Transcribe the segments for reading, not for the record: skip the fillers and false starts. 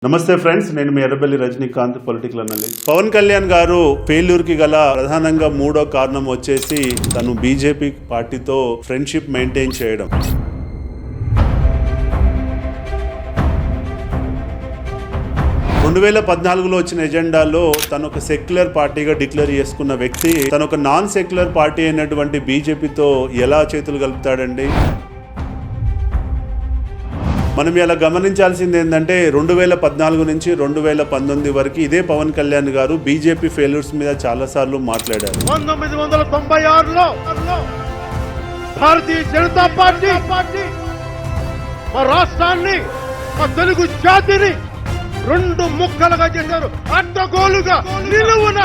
నమస్తే ఫ్రెండ్స్, నేను మీ Errabelli Rajinikanth, political analyst. Pawan Kalyan గారు ఫెయిల్యూర్కి గల ప్రధానంగా మూడో కారణం వచ్చేసి తను బీజేపీ పార్టీతో ఫ్రెండ్షిప్ మెయింటైన్ చేయడం. రెండు 2014లో వచ్చిన ఎజెండాలో తను ఒక సెక్యులర్ పార్టీగా డిక్లేర్ చేసుకున్న వ్యక్తి తను ఒక నాన్ సెక్యులర్ పార్టీ అయినటువంటి బీజేపీతో ఎలా చేతులు కలుపుతాడండి? మనం ఇలా గమనించాల్సింది ఏంటంటే 2014 నుంచి 2019 వరకు ఇదే పవన్ కళ్యాణ్ గారు బీజేపీ ఫెయిల్యూర్స్ మీద చాలా సార్లు మాట్లాడారు. 1996లో భారతీయ జనతా పార్టీ మా రాష్ట్రాన్ని, మా తెలుగు జాతిని రెండు ముక్కలుగా చేశారు. అడ్డగోలుగా నిలువున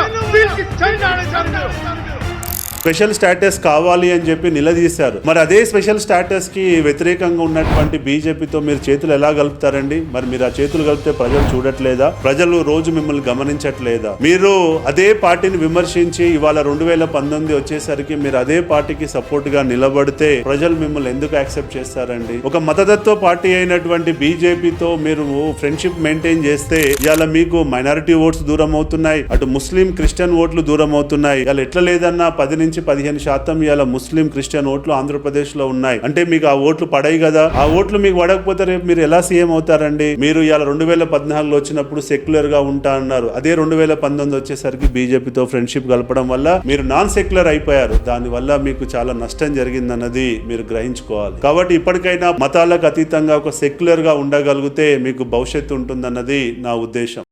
స్పెషల్ స్టేటస్ కావాలి అని చెప్పి నిలదీశారు. మరి అదే స్పెషల్ స్టేటస్ కి వ్యతిరేకంగా ఉన్నటువంటి బీజేపీతో మీరు చేతులు ఎలా కలుపుతారండి? మరి మీరు ఆ చేతులు కలిపితే ప్రజలు చూడట్లేదా? ప్రజలు రోజు మిమ్మల్ని గమనించట్లేదా? మీరు అదే పార్టీని విమర్శించి ఇవాళ 2019 వచ్చేసరికి మీరు అదే పార్టీకి సపోర్ట్ గా నిలబడితే ప్రజలు మిమ్మల్ని ఎందుకు యాక్సెప్ట్ చేస్తారండి? ఒక మతతత్వ పార్టీ అయినటువంటి బీజేపీతో మీరు ఫ్రెండ్షిప్ మెయింటైన్ చేస్తే ఇవాళ మీకు మైనారిటీ ఓట్స్ దూరం అవుతున్నాయి, అటు ముస్లిం క్రిస్టియన్ ఓట్లు దూరం అవుతున్నాయి. ఇవాళ ఎట్లా లేదన్నా 10 నుంచి 15% ఇవాళ ముస్లిం క్రిస్టియన్ ఓట్లు ఆంధ్రప్రదేశ్ లో ఉన్నాయి. అంటే మీకు ఆ ఓట్లు పడాయి కదా. ఆ ఓట్లు మీకు పడకపోతే రేపు మీరు ఎలా సీఎం అవుతారండి? మీరు ఇవాళ 2014లో వచ్చినప్పుడు సెక్యులర్ గా ఉంటా అన్నారు. అదే 2019 వచ్చేసరికి బీజేపీతో ఫ్రెండ్షిప్ కలపడం వల్ల మీరు నాన్ సెక్యులర్ అయిపోయారు. దాని వల్ల మీకు చాలా నష్టం జరిగిందన్నది మీరు గ్రహించుకోవాలి. కాబట్టి ఇప్పటికైనా మతాలకు అతీతంగా ఒక సెక్యులర్ గా ఉండగలిగితే మీకు భవిష్యత్తు ఉంటుందన్నది నా ఉద్దేశం.